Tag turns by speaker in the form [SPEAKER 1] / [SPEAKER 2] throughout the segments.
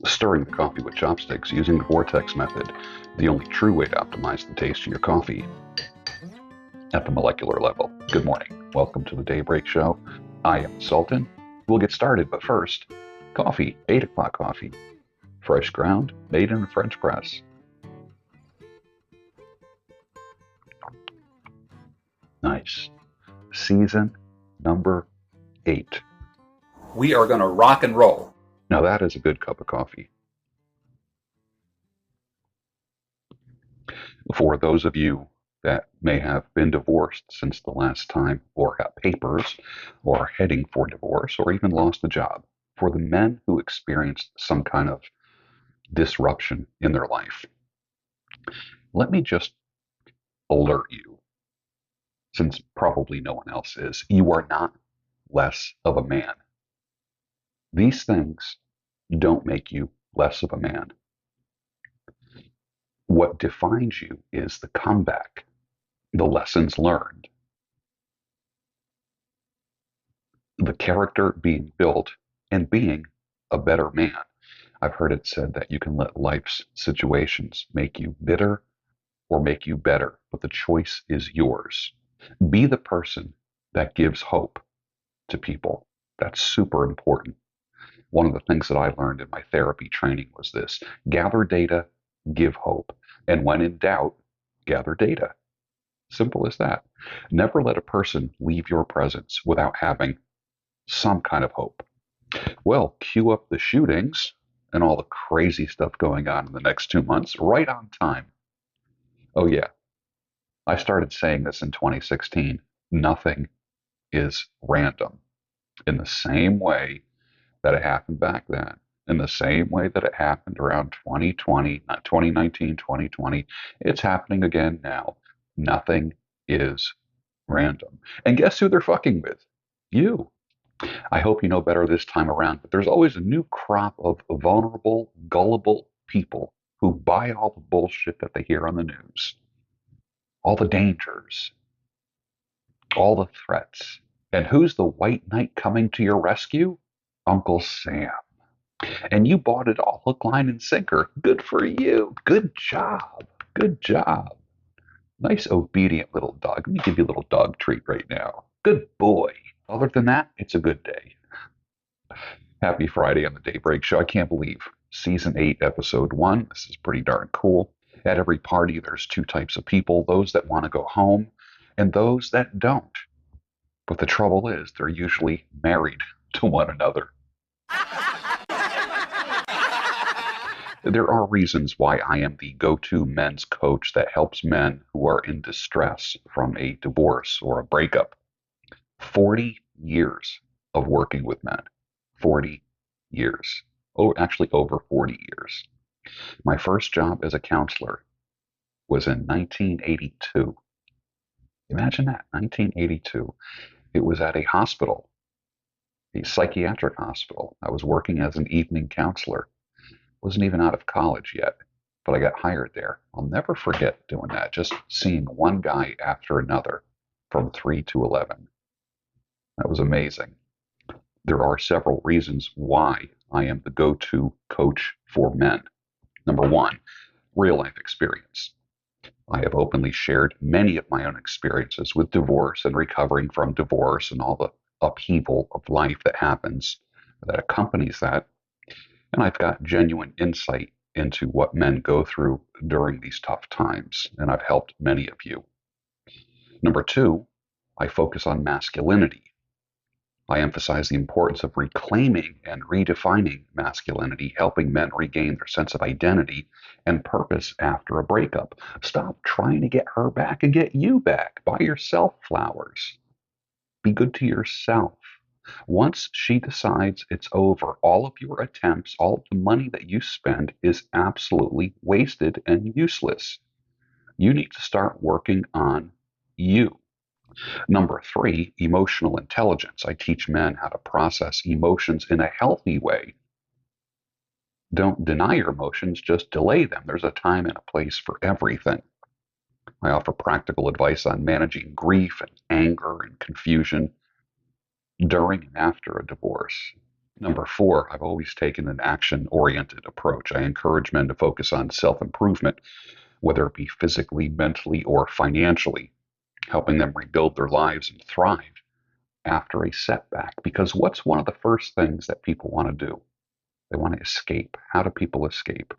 [SPEAKER 1] Stirring the coffee with chopsticks using the vortex method, the only true way to optimize the taste of your coffee at the molecular level. Good morning. Welcome to the Daybreak Show. I am Sultan. We'll get started, but first, coffee, 8 o'clock coffee. Fresh ground, made in a French press. Nice. Season number 8.
[SPEAKER 2] We are going to rock and roll.
[SPEAKER 1] Now that is a good cup of coffee. For those of you that may have been divorced since the last time, or got papers, or are heading for divorce, or even lost a job, for the men who experienced some kind of disruption in their life, let me just alert you, since probably no one else is, you are not less of a man. These things don't make you less of a man. What defines you is the comeback, the lessons learned, the character being built, and being a better man. I've heard it said that you can let life's situations make you bitter or make you better, but the choice is yours. Be the person that gives hope to people. That's super important. One of the things that I learned in my therapy training was this: gather data, give hope. And when in doubt, gather data. Simple as that. Never let a person leave your presence without having some kind of hope. Well, cue up the shootings and all the crazy stuff going on in the next 2 months, right on time. Oh, yeah. I started saying this in 2016. Nothing is random. In the same way that it happened back then, in the same way that it happened around 2020, 2019, 2020, it's happening again now. Nothing is random. And guess who they're fucking with? You. I hope you know better this time around, but there's always a new crop of vulnerable, gullible people who buy all the bullshit that they hear on the news, all the dangers, all the threats. And who's the white knight coming to your rescue? Uncle Sam. And you bought it all, hook, line, and sinker. Good for you. Good job. Good job. Nice, obedient little dog. Let me give you a little dog treat right now. Good boy. Other than that, it's a good day. Happy Friday on the Daybreak Show. I can't believe Season 8, Episode 1. This is pretty darn cool. At every party, there's two types of people: those that want to go home and those that don't. But the trouble is, they're usually married to one another. There are reasons why I am the go-to men's coach that helps men who are in distress from a divorce or a breakup. 40 years of working with men. 40 years. Oh, actually over 40 years. My first job as a counselor was in 1982. Imagine that, 1982. It was at a hospital, a psychiatric hospital. I was working as an evening counselor. Wasn't even out of college yet, but I got hired there. I'll never forget doing that, just seeing one guy after another from 3 to 11. That was amazing. There are several reasons why I am the go-to coach for men. Number one, real life experience. I have openly shared many of my own experiences with divorce and recovering from divorce and all the upheaval of life that happens, that accompanies that. And I've got genuine insight into what men go through during these tough times, and I've helped many of you. Number two, I focus on masculinity. I emphasize the importance of reclaiming and redefining masculinity, helping men regain their sense of identity and purpose after a breakup. Stop trying to get her back and get you back. Buy yourself flowers. Be good to yourself. Once she decides it's over, all of your attempts, all of the money that you spend is absolutely wasted and useless. You need to start working on you. Number three, emotional intelligence. I teach men how to process emotions in a healthy way. Don't deny your emotions, just delay them. There's a time and a place for everything. I offer practical advice on managing grief and anger and confusion during and after a divorce. Number four, I've always taken an action-oriented approach. I encourage men to focus on self-improvement, whether it be physically, mentally, or financially, helping them rebuild their lives and thrive after a setback. Because what's one of the first things that people want to do? They want to escape. How do people escape?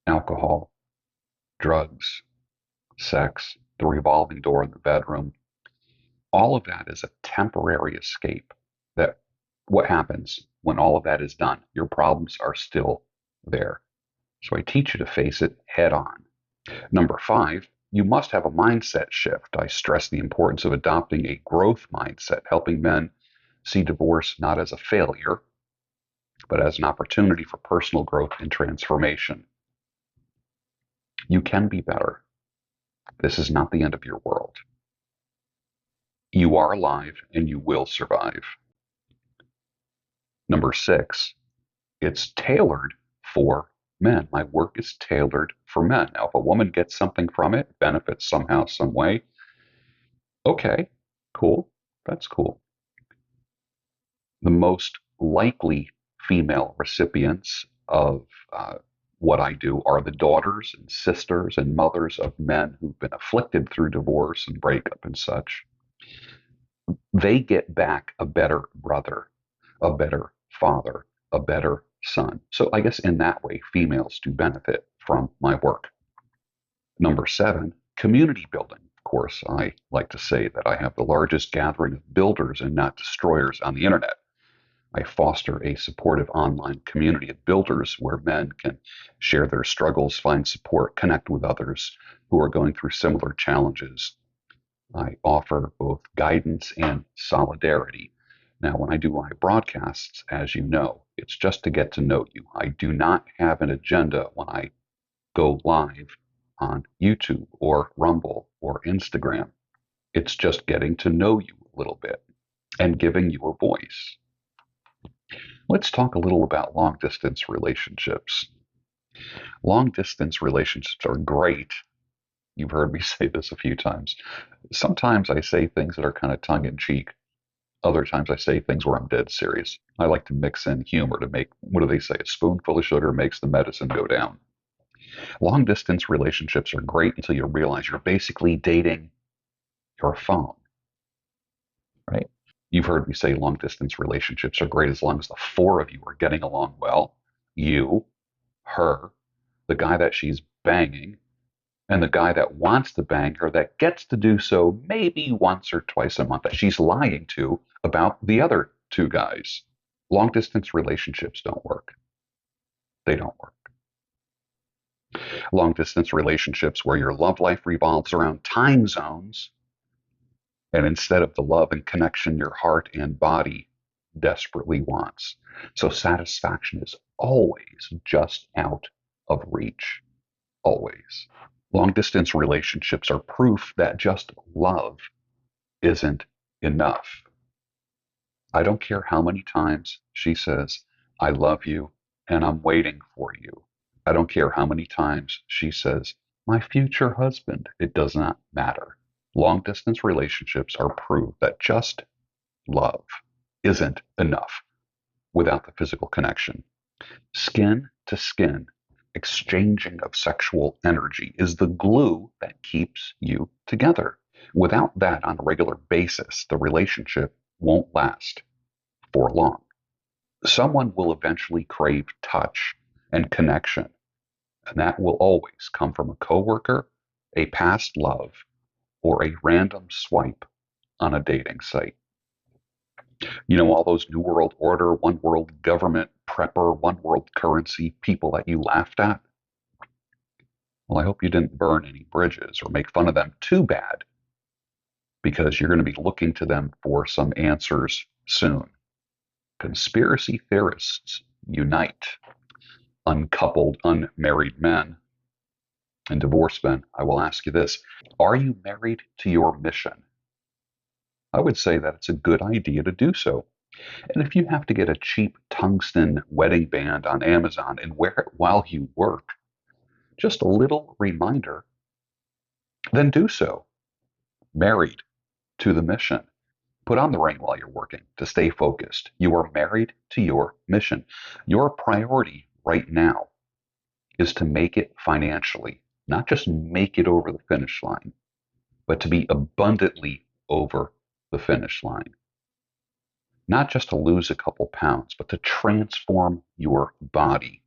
[SPEAKER 1] Alcohol, drugs, sex, the revolving door in the bedroom. All of that is a temporary escape. That what happens when all of that is done? Your problems are still there. So I teach you to face it head on. Number five, you must have a mindset shift. I stress the importance of adopting a growth mindset, helping men see divorce not as a failure, but as an opportunity for personal growth and transformation. You can be better. This is not the end of your world. You are alive and you will survive. Number six, it's tailored for men. My work is tailored for men. Now, if a woman gets something from it, benefits somehow, some way, okay, cool. That's cool. The most likely female recipients of what I do are the daughters and sisters and mothers of men who've been afflicted through divorce and breakup and such. They get back a better brother, a better father, a better son. So I guess in that way, females do benefit from my work. Number seven, community building. Of course, I like to say that I have the largest gathering of builders and not destroyers on the internet. I foster a supportive online community of builders where men can share their struggles, find support, connect with others who are going through similar challenges. I offer both guidance and solidarity. Now, when I do my broadcasts, as you know, it's just to get to know you. I do not have an agenda when I go live on YouTube or Rumble or Instagram. It's just getting to know you a little bit and giving you a voice. Let's talk a little about long distance relationships. Long distance relationships are great. You've heard me say this a few times. Sometimes I say things that are kind of tongue in cheek. Other times I say things where I'm dead serious. I like to mix in humor to make, what do they say? A spoonful of sugar makes the medicine go down. Long distance relationships are great until you realize you're basically dating your phone, right? You've heard me say long distance relationships are great as long as the four of you are getting along well. You, her, the guy that she's banging, and the guy that wants to bang her that gets to do so maybe once or twice a month that she's lying to about the other two guys. Long distance relationships don't work. They don't work. Long distance relationships where your love life revolves around time zones and instead of the love and connection your heart and body desperately wants. So satisfaction is always just out of reach. Always. Long distance relationships are proof that just love isn't enough. I don't care how many times she says, I love you and I'm waiting for you. I don't care how many times she says, my future husband. It does not matter. Long distance relationships are proof that just love isn't enough without the physical connection. Skin to skin exchanging of sexual energy is the glue that keeps you together. Without that on a regular basis, the relationship won't last for long. Someone will eventually crave touch and connection, and that will always come from a coworker, a past love, or a random swipe on a dating site. You know, all those New World Order, one world government, prepper, one world currency people that you laughed at? Well, I hope you didn't burn any bridges or make fun of them too bad because you're going to be looking to them for some answers soon. Conspiracy theorists unite. Uncoupled, unmarried men and divorced men, I will ask you this. Are you married to your mission? I would say that it's a good idea to do so. And if you have to get a cheap tungsten wedding band on Amazon and wear it while you work, just a little reminder, then do so. Married to the mission. Put on the ring while you're working to stay focused. You are married to your mission. Your priority right now is to make it financially, not just make it over the finish line, but to be abundantly over the finish line. Not just to lose a couple pounds, but to transform your body.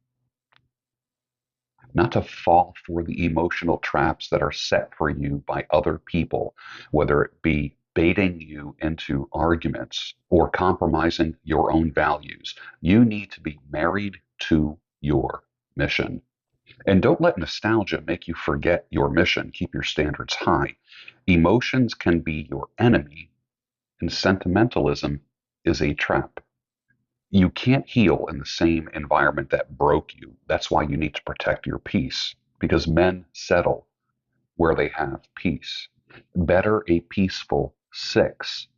[SPEAKER 1] Not to fall for the emotional traps that are set for you by other people, whether it be baiting you into arguments or compromising your own values. You need to be married to your mission. And don't let nostalgia make you forget your mission. Keep your standards high. Emotions can be your enemy, and sentimentalism is a trap. You can't heal in the same environment that broke you. That's why you need to protect your peace, because men settle where they have peace. Better a peaceful 6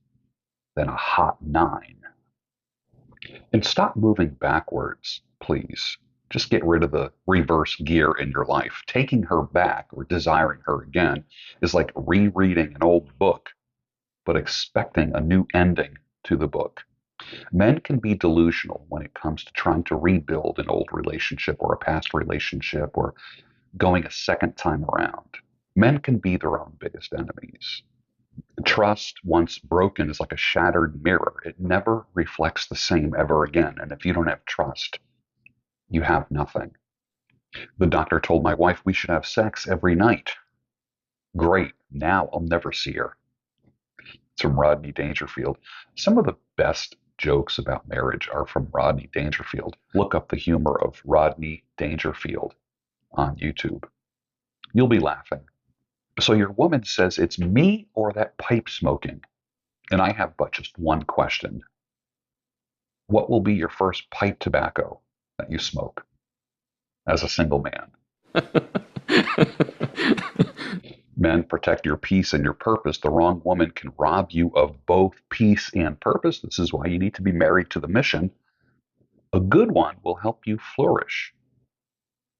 [SPEAKER 1] than a hot 9. And stop moving backwards, please. Just get rid of the reverse gear in your life. Taking her back or desiring her again is like rereading an old book, but expecting a new ending to the book. Men can be delusional when it comes to trying to rebuild an old relationship or a past relationship or going a second time around. Men can be their own biggest enemies. Trust, once broken, is like a shattered mirror. It never reflects the same ever again. And if you don't have trust, you have nothing. The doctor told my wife we should have sex every night. Great. Now I'll never see her. It's from Rodney Dangerfield. Some of the best jokes about marriage are from Rodney Dangerfield. Look up the humor of Rodney Dangerfield on YouTube. You'll be laughing. So your woman says it's me or that pipe smoking. And I have but just one question. What will be your first pipe tobacco that you smoke as a single man? Men, protect your peace and your purpose. The wrong woman can rob you of both peace and purpose. This is why you need to be married to the mission. A good one will help you flourish.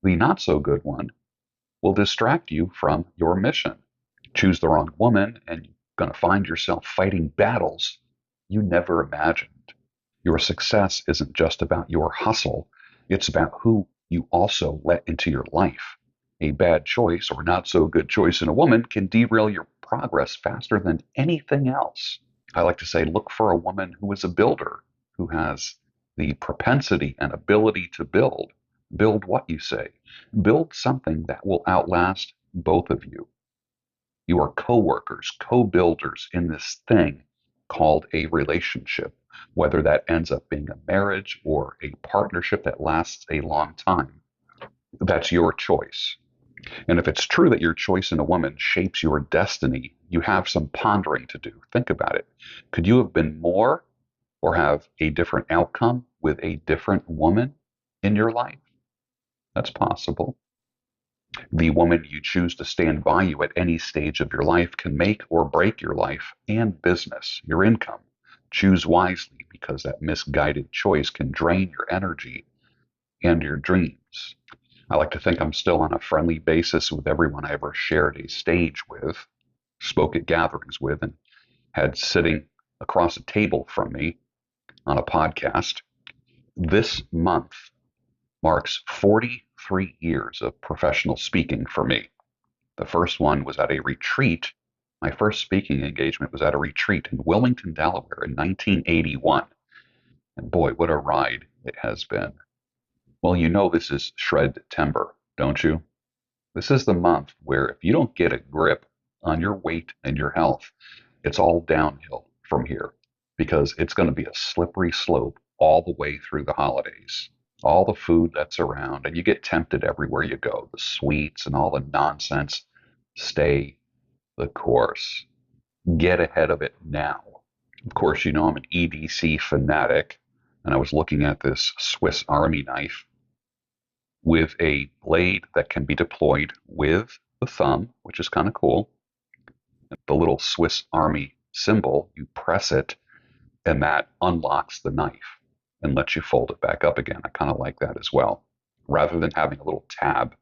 [SPEAKER 1] The not so good one will distract you from your mission. Choose the wrong woman, and you're going to find yourself fighting battles you never imagined. Your success isn't just about your hustle, it's about who you also let into your life. A bad choice or not so good choice in a woman can derail your progress faster than anything else. I like to say, look for a woman who is a builder, who has the propensity and ability to build. Build what you say. Build something that will outlast both of you. You are co-workers, co-builders in this thing called a relationship, whether that ends up being a marriage or a partnership that lasts a long time. That's your choice. And if it's true that your choice in a woman shapes your destiny, you have some pondering to do. Think about it. Could you have been more or have a different outcome with a different woman in your life? That's possible. The woman you choose to stand by you at any stage of your life can make or break your life and business, your income. Choose wisely, because that misguided choice can drain your energy and your dreams. I like to think I'm still on a friendly basis with everyone I ever shared a stage with, spoke at gatherings with, and had sitting across a table from me on a podcast. This month marks 43 years of professional speaking for me. The first one was at a retreat. My first speaking engagement was at a retreat in Wilmington, Delaware in 1981. And boy, what a ride it has been. Well, you know this is Shred-tember, don't you? This is the month where if you don't get a grip on your weight and your health, it's all downhill from here, because it's going to be a slippery slope all the way through the holidays. All the food that's around, and you get tempted everywhere you go, the sweets and all the nonsense. Stay the course. Get ahead of it now. Of course, you know I'm an EDC fanatic, and I was looking at this Swiss Army knife with a blade that can be deployed with the thumb, which is kind of cool. The little Swiss Army symbol, you press it, and that unlocks the knife and lets you fold it back up again. I kind of like that as well, rather than having a little tab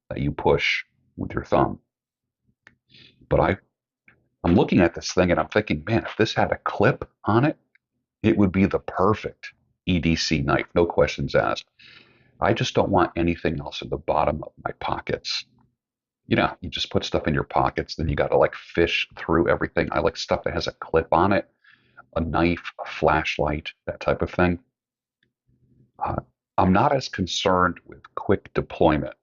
[SPEAKER 1] that you push with your thumb. But I'm looking at this thing and I'm thinking, man, if this had a clip on it, it would be the perfect EDC knife, no questions asked. I just don't want anything else at the bottom of my pockets. You know, you just put stuff in your pockets, then you got to like fish through everything. I like stuff that has a clip on it, a knife, a flashlight, that type of thing. Uh, I'm not as concerned with quick deployment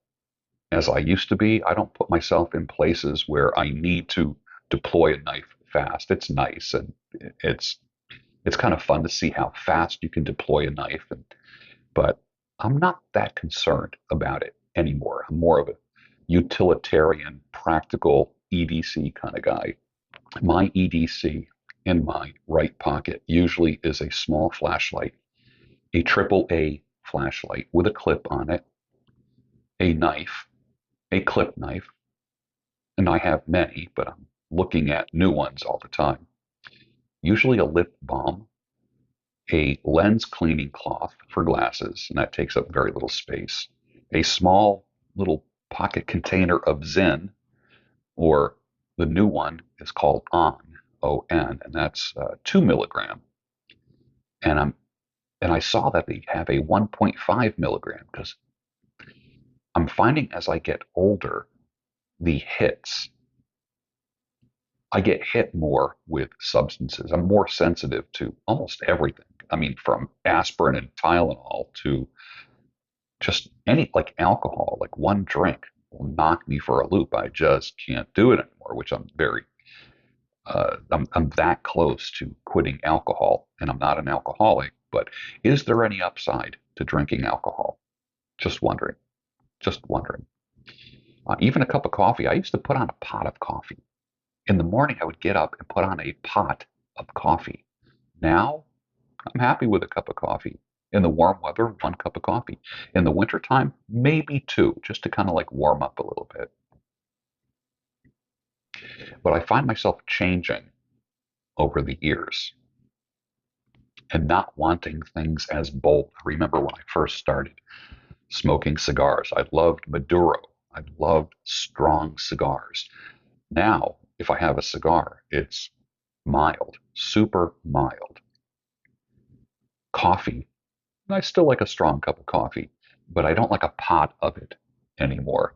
[SPEAKER 1] as I used to be. I don't put myself in places where I need to deploy a knife fast. It's nice and it's it's kind of fun to see how fast you can deploy a knife, but I'm not that concerned about it anymore. I'm more of a utilitarian, practical EDC kind of guy. My EDC in my right pocket usually is a small flashlight, a triple A flashlight with a clip on it, a knife, a clip knife, and I have many, but I'm looking at new ones all the time. Usually a lip balm, a lens cleaning cloth for glasses, and that takes up very little space, a small little pocket container of Zen, or the new one is called ON, and that's 2 milligram. And I saw that they have a 1.5 milligram because I'm finding as I get older, the hits I get hit more with substances. I'm more sensitive to almost everything. I mean, from aspirin and Tylenol to just any like alcohol, like one drink will knock me for a loop. I just can't do it anymore, which I'm that close to quitting alcohol, and I'm not an alcoholic. But is there any upside to drinking alcohol? Just wondering. Just wondering. Even a cup of coffee. I used to put on a pot of coffee. In the morning, I would get up and put on a pot of coffee. Now, I'm happy with a cup of coffee. In the warm weather, 1 cup of coffee. In the wintertime, maybe two, just to kind of like warm up a little bit. But I find myself changing over the years and not wanting things as bold. I remember when I first started smoking cigars, I loved Maduro. I loved strong cigars. Now, if I have a cigar, it's mild, super mild. Coffee, I still like a strong cup of coffee, but I don't like a pot of it anymore.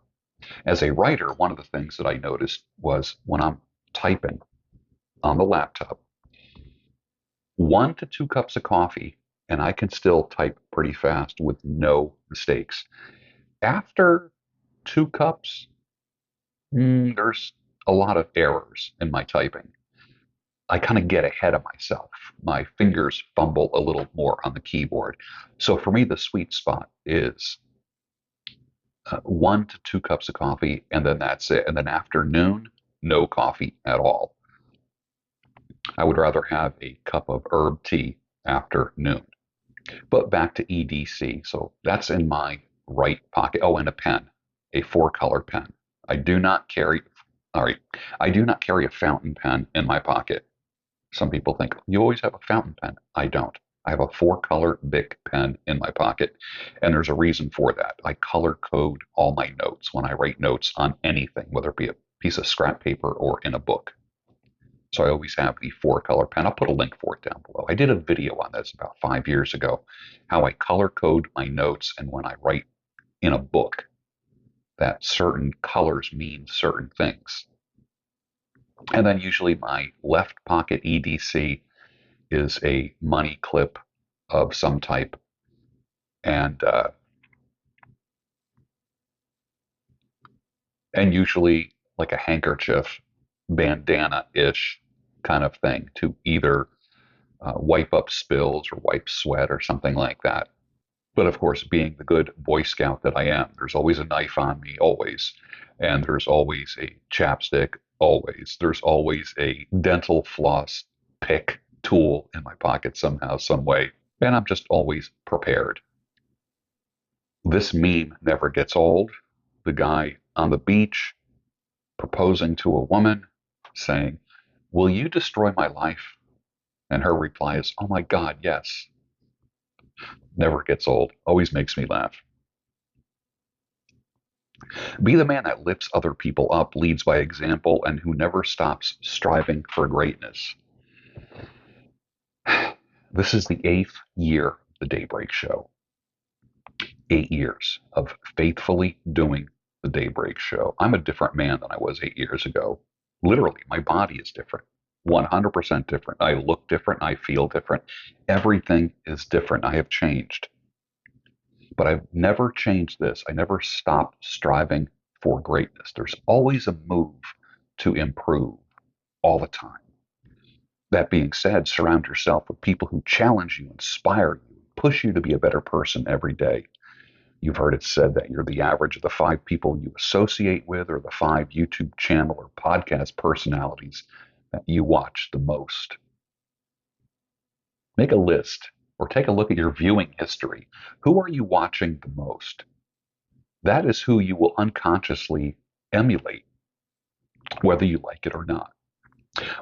[SPEAKER 1] As a writer, one of the things that I noticed was when I'm typing on the laptop, 1 to 2 cups of coffee, and I can still type pretty fast with no mistakes. After 2 cups, there's a lot of errors in my typing. I kind of get ahead of myself. My fingers fumble a little more on the keyboard. So for me, the sweet spot is 1 to 2 cups of coffee, and then that's it. And then after noon, no coffee at all. I would rather have a cup of herb tea after noon. But back to EDC. So that's in my right pocket. Oh, and a pen, a 4-color pen. I do not carry, all right, I do not carry a fountain pen in my pocket. Some people think you always have a fountain pen. I don't. I have a 4-color Bic pen in my pocket, and there's a reason for that. I color code all my notes when I write notes on anything, whether it be a piece of scrap paper or in a book. So I always have the 4-color pen. I'll put a link for it down below. I did a video on this about 5 years ago, how I color code my notes, and when I write in a book, that certain colors mean certain things. And then usually my left pocket EDC is a money clip of some type, and usually like a handkerchief, bandana-ish kind of thing to either wipe up spills or wipe sweat or something like that. But of course, being the good Boy Scout that I am, there's always a knife on me, always. And there's always a chapstick, always. There's always a dental floss pick tool in my pocket somehow, some way. And I'm just always prepared. This meme never gets old. The guy on the beach proposing to a woman, saying, "Will you destroy my life?" And her reply is, "Oh my God, yes." Never gets old. Always makes me laugh. Be the man that lifts other people up, leads by example, and who never stops striving for greatness. This is the 8th year of the Daybreak Show. 8 years of faithfully doing the Daybreak Show. I'm a different man than I was 8 years ago. Literally, my body is different. 100% different. I look different. I feel different. Everything is different. I have changed. But I've never changed this. I never stopped striving for greatness. There's always a move to improve all the time. That being said, surround yourself with people who challenge you, inspire you, push you to be a better person every day. You've heard it said that you're the average of the 5 people you associate with, or the 5 YouTube channel or podcast personalities that you watch the most. Make a list or take a look at your viewing history. Who are you watching the most? That is who you will unconsciously emulate, whether you like it or not.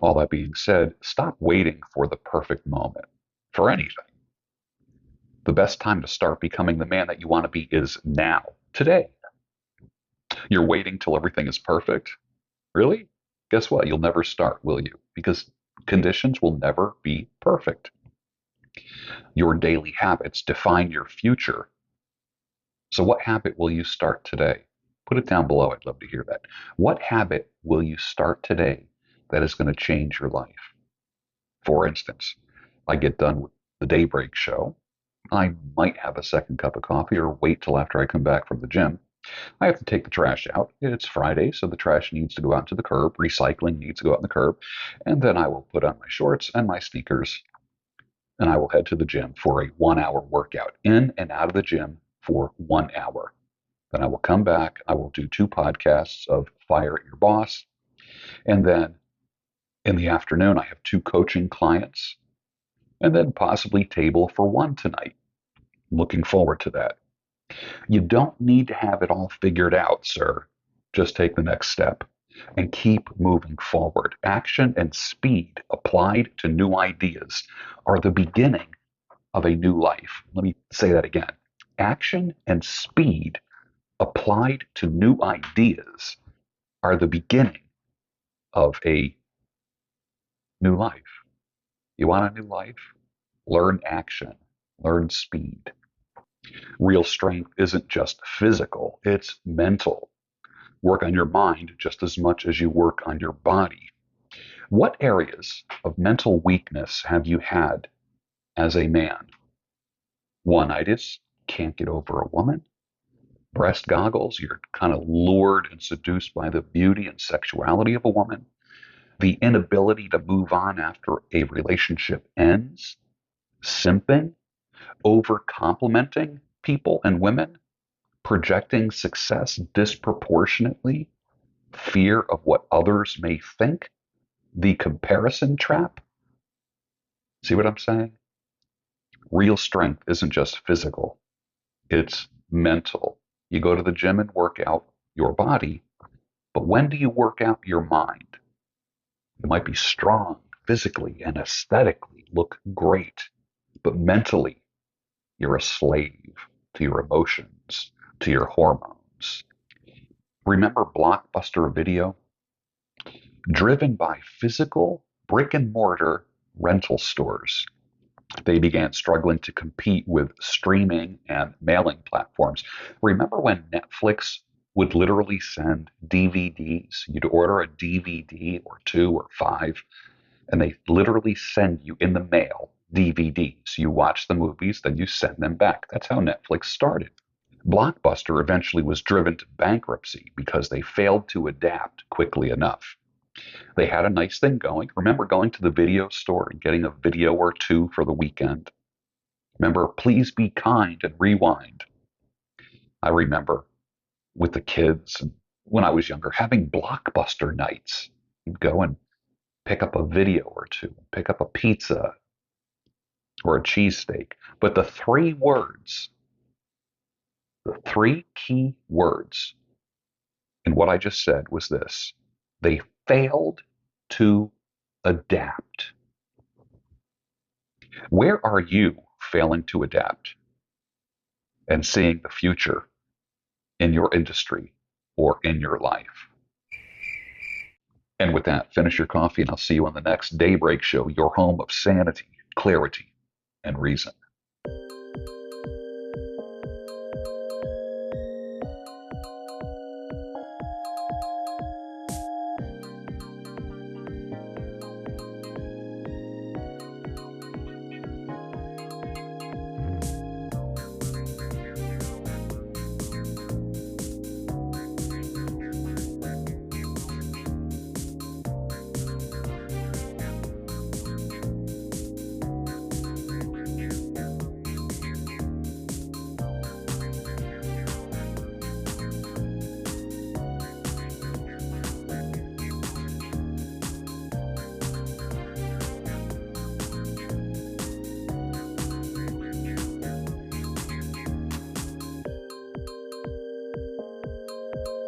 [SPEAKER 1] All that being said, stop waiting for the perfect moment for anything. The best time to start becoming the man that you want to be is now, today. You're waiting till everything is perfect? Really? Guess what? You'll never start, will you? Because conditions will never be perfect. Your daily habits define your future. So, what habit will you start today? Put it down below. I'd love to hear that. What habit will you start today that is going to change your life? For instance, I get done with the Daybreak Show. I might have a second cup of coffee or wait till after I come back from the gym. I have to take the trash out. It's Friday, so the trash needs to go out to the curb. Recycling needs to go out on the curb. And then I will put on my shorts and my sneakers, and I will head to the gym for a 1 hour workout, in and out of the gym for 1 hour. Then I will come back. I will do 2 podcasts of Fire Your Boss. And then in the afternoon, I have 2 coaching clients, and then possibly table for 1 tonight. Looking forward to that. You don't need to have it all figured out, sir. Just take the next step and keep moving forward. Action and speed applied to new ideas are the beginning of a new life. Let me say that again. Action and speed applied to new ideas are the beginning of a new life. You want a new life? Learn action, learn speed. Real strength isn't just physical, it's mental. Work on your mind just as much as you work on your body. What areas of mental weakness have you had as a man? One-itis, can't get over a woman. Breast goggles, you're kind of lured and seduced by the beauty and sexuality of a woman. The inability to move on after a relationship ends. Simping, over complimenting people and women, projecting success disproportionately, fear of what others may think, the comparison trap. See what I'm saying? Real strength isn't just physical, it's mental. You go to the gym and work out your body, but when do you work out your mind? You might be strong physically and aesthetically, look great, but mentally, you're a slave to your emotions, to your hormones. Remember Blockbuster Video? Driven by physical brick and mortar rental stores, they began struggling to compete with streaming and mailing platforms. Remember when Netflix would literally send DVDs? You'd order a DVD or 2 or 5, and they literally send you in the mail DVDs. You watch the movies, then you send them back. That's how Netflix started. Blockbuster eventually was driven to bankruptcy because they failed to adapt quickly enough. They had a nice thing going. Remember going to the video store and getting a video or 2 for the weekend? Remember Please Be Kind and Rewind? I remember with the kids and when I was younger having Blockbuster nights. You'd go and pick up a video or 2, pick up a pizza or a cheesesteak. But the 3 words, the 3 key words in what I just said was this: they failed to adapt. Where are you failing to adapt and seeing the future in your industry or in your life. And with that, finish your coffee, and I'll see you on the next Daybreak Show, your home of sanity, clarity, and reason.